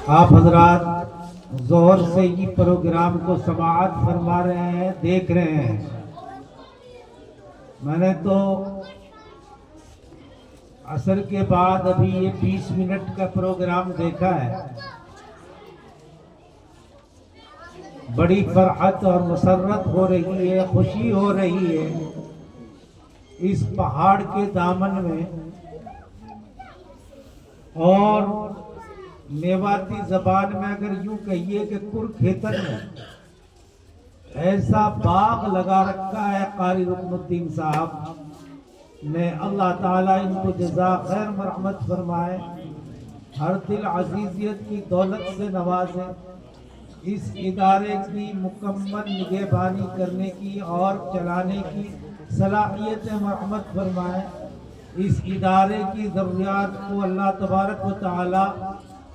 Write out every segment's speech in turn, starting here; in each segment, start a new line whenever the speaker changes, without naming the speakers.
آپ حضرات ظہر سے ہی پروگرام کو سماعت فرما رہے ہیں، دیکھ رہے ہیں۔ میں نے تو عصر کے بعد ابھی یہ 20 منٹ کا پروگرام دیکھا ہے۔ بڑی فرحت اور مسرت ہو رہی ہے، خوشی ہو رہی ہے۔ اس پہاڑ کے دامن میں اور میواتی زبان میں اگر یوں کہیے کہ کرکھیتر میں ایسا باغ لگا رکھا ہے قاری رکن الدین صاحب نے، اللہ تعالیٰ ان کو جزا خیر مرحمت فرمائے، ہر دل عزیزیت کی دولت سے نوازے، اس ادارے کی مکمل نگہبانی کرنے کی اور چلانے کی صلاحیت مرحمت فرمائے، اس ادارے کی ضروریات کو اللہ تبارک و تعالی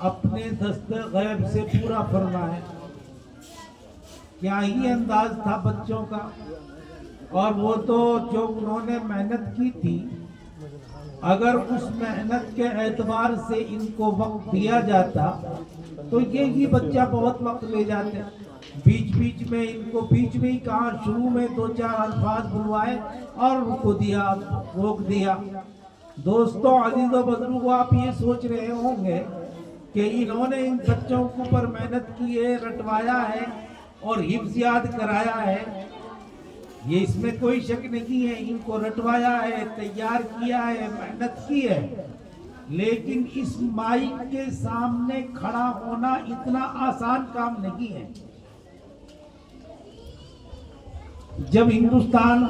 اپنے دست غیب سے پورا فرمائے۔ کیا ہی انداز تھا بچوں کا، اور وہ تو جو انہوں نے محنت کی تھی، اگر اس محنت کے اعتبار سے ان کو وقت دیا جاتا تو یہی بچہ بہت وقت لے جاتے۔ بیچ میں ان کو بیچ میں ہی کہاں، شروع میں 2-4 الفاظ بلوائے اور روک دیا۔ دوستوں، عزیز و بزرگوں، آپ یہ سوچ رہے ہوں گے کہ انہوں نے ان بچوں کے اوپر محنت کی ہے، رٹوایا ہے اور حفظ یاد کرایا ہے۔ یہ اس میں کوئی شک نہیں ہے، ان کو رٹوایا ہے، تیار کیا ہے، محنت کی ہے، لیکن اس مائک کے سامنے کھڑا ہونا اتنا آسان کام نہیں ہے۔ جب ہندوستان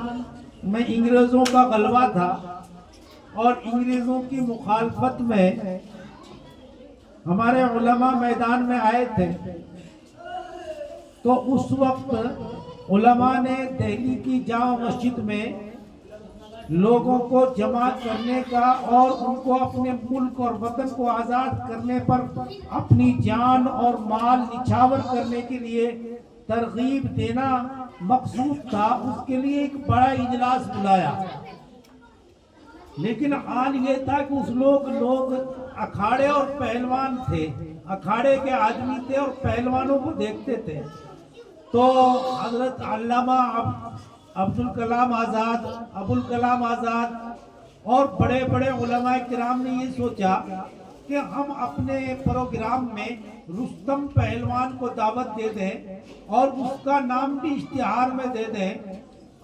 میں انگریزوں کا غلبہ تھا اور انگریزوں کی مخالفت میں ہمارے علماء میدان میں آئے تھے، تو اس وقت علماء نے دہلی کی جامع مسجد میں لوگوں کو جمع کرنے کا اور ان کو اپنے ملک اور وطن کو آزاد کرنے پر اپنی جان اور مال نچھاور کرنے کے لیے ترغیب دینا مقصود تھا۔ اس کے لیے ایک بڑا اجلاس بلایا، لیکن حال یہ تھا کہ اس لوگ اکھاڑے اور پہلوان تھے، اکھاڑے کے آدمی تھے اور پہلوانوں کو دیکھتے تھے۔ تو حضرت علامہ ابوالکلام آزاد اور بڑے بڑے علماء کرام نے یہ سوچا کہ ہم اپنے پروگرام میں رستم پہلوان کو دعوت دے دیں اور اس کا نام بھی اشتہار میں دے دیں،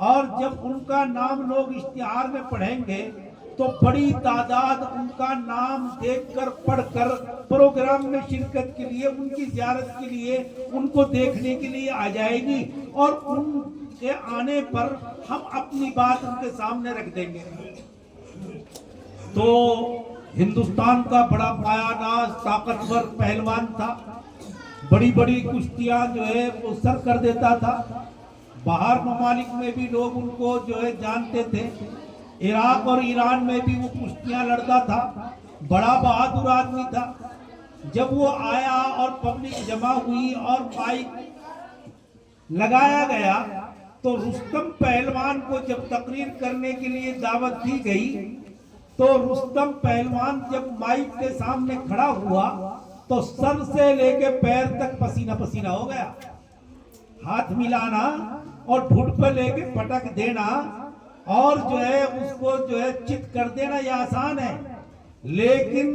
اور جب ان کا نام لوگ اشتہار میں پڑھیں گے تو بڑی تعداد ان کا نام دیکھ کر پڑھ کر پروگرام میں شرکت کے لیے، ان کی زیارت کے لیے، ان کو دیکھنے کے لیے آ جائے گی، اور ان کے آنے پر ہم اپنی بات ان کے سامنے رکھ دیں گے۔ تو ہندوستان کا بڑا پایہ ناز طاقتور پہلوان تھا، بڑی بڑی کشتیاں جو ہے وہ سر کر دیتا تھا، باہر ممالک میں بھی لوگ ان کو جو ہے جانتے تھے، عراق اور ایران میں بھی وہ کشتیاں لڑتا تھا، بڑا بہادر آدمی تھا۔ جب وہ آیا اور پبلک جمع ہوئی اور مائک لگایا گیا تو رستم پہلوان کو جب تقریر کرنے کے لیے دعوت دی گئی تو رستم پہلوان جب مائک کے سامنے کھڑا ہوا تو سر سے لے کے پیر تک پسینہ پسینہ ہو گیا۔ ہاتھ ملانا اور ٹھوٹ پہ لے کے پٹک دینا اور جو ہے اس کو جو ہے چت کر دینا یہ آسان ہے، لیکن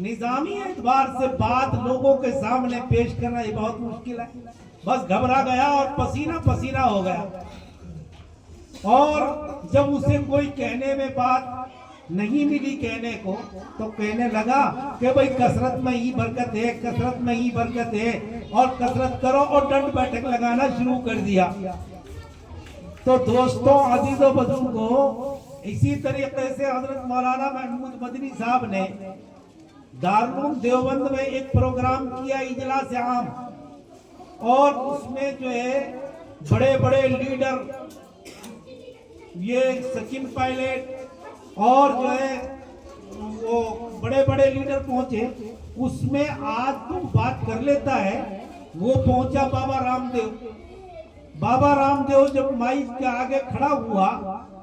نظامی اعتبار سے بات لوگوں کے سامنے پیش کرنا یہ بہت مشکل ہے۔ بس گھبرا گیا اور پسینہ پسینہ ہو گیا، اور جب اسے کوئی کہنے میں بات نہیں ملی کہنے کو تو کہنے لگا کہ بھئی کثرت میں ہی برکت ہے، کثرت میں ہی برکت ہے، اور کثرت کرو، اور ڈنڈ بیٹھک لگانا شروع کر دیا۔ تو دوستوں، عزیز و بزرگوں، اسی طریقے سے حضرت مولانا محمود مدنی صاحب نے دارالعلوم دیوبند میں ایک پروگرام کیا، اجلاس عام، اور اس میں جو ہے بڑے بڑے لیڈر، یہ سچن پائلٹ اور جو ہے وہ بڑے بڑے لیڈر پہنچے۔ اس میں آج تو بات کر لیتا ہے، وہ پہنچا بابا رام دیو جب مائک کے آگے کھڑا ہوا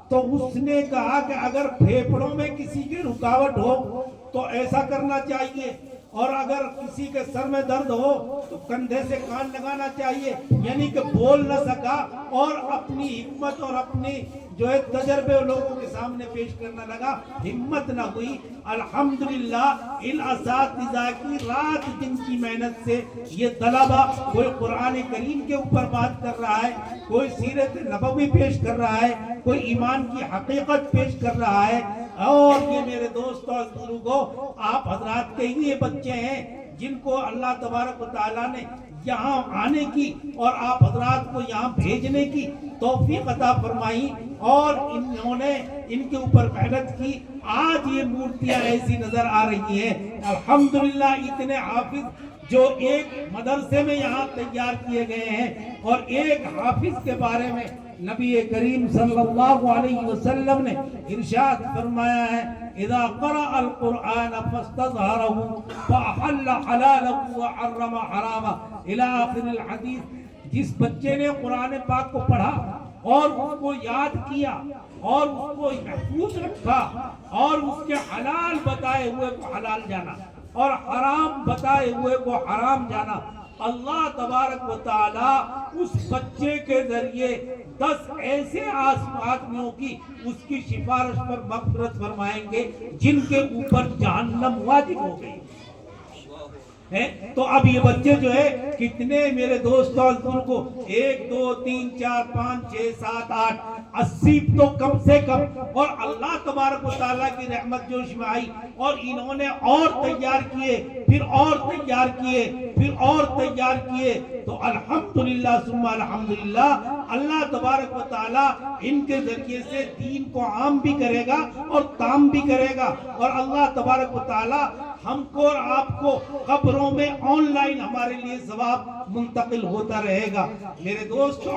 تو اس نے کہا کہ اگر پھیپڑوں میں کسی کی رکاوٹ ہو تو ایسا کرنا چاہیے، اور اگر کسی کے سر میں درد ہو تو کندھے سے کان لگانا چاہیے، یعنی کہ بول نہ سکا اور اپنی حکمت اور اپنی جو ہے تجربے لوگوں کے سامنے پیش کرنا لگا، ہمت نہ ہوئی۔ الحمدللہ ان اساتذہ کی رات دن کی محنت سے یہ طلبہ کوئی قرآن کریم کے اوپر بات کر رہا ہے، کوئی سیرت نبوی پیش کر رہا ہے، کوئی ایمان کی حقیقت پیش کر رہا ہے۔ اور یہ میرے دوستوں اور بزرگوں، آپ حضرات کے ہی یہ بچے ہیں جن کو اللہ تبارک و تعالیٰ نے یہاں آنے کی اور آپ حضرات کو یہاں بھیجنے کی توفیق عطا فرمائی، اور انہوں نے ان کے اوپر محنت کی۔ آج یہ مورتیاں ایسی نظر آ رہی ہیں۔ الحمدللہ اتنے حافظ جو ایک مدرسے میں یہاں تیار کیے گئے ہیں، اور ایک حافظ کے بارے میں نبی کریم صلی اللہ علیہ وسلم نے ارشاد فرمایا ہے، اذا قرأ القرآن فاستظهره فأحل حلاله وحرم حرامه الى آخر الحدیث۔ جس بچے نے قرآن پاک کو پڑھا اور اس کو یاد کیا اور اس کو محفوظ رکھا اور اس کے حلال بتائے ہوئے کو حلال جانا اور حرام بتائے ہوئے کو حرام جانا، اللہ تبارک و تعالی اس بچے کے ذریعے 10 ایسے آدمیوں کی اس کی سفارش پر مغفرت فرمائیں گے جن کے اوپر جہنم واجب ہو گئی ہے۔ تو اب یہ بچے جو ہے کتنے میرے دوستوں اور بزرگوں، 1 2 3 4 5 6 7 8 80 تو کم سے کم، اور اللہ تبارک و تعالیٰ کی رحمت جوش میں آئی، اور انہوں نے اور تیار کیے، پھر اور تیار کیے، پھر اور تیار کیے۔ تو الحمدللہ ثم الحمدللہ، اللہ تبارک و تعالیٰ ان کے ذریعے سے دین کو عام بھی کرے گا اور تام بھی کرے گا، اور اللہ تبارک و تعالیٰ ہم کو اور آپ کو قبروں میں آن لائن ہمارے لیے ثواب منتقل ہوتا رہے گا۔ میرے دوستوں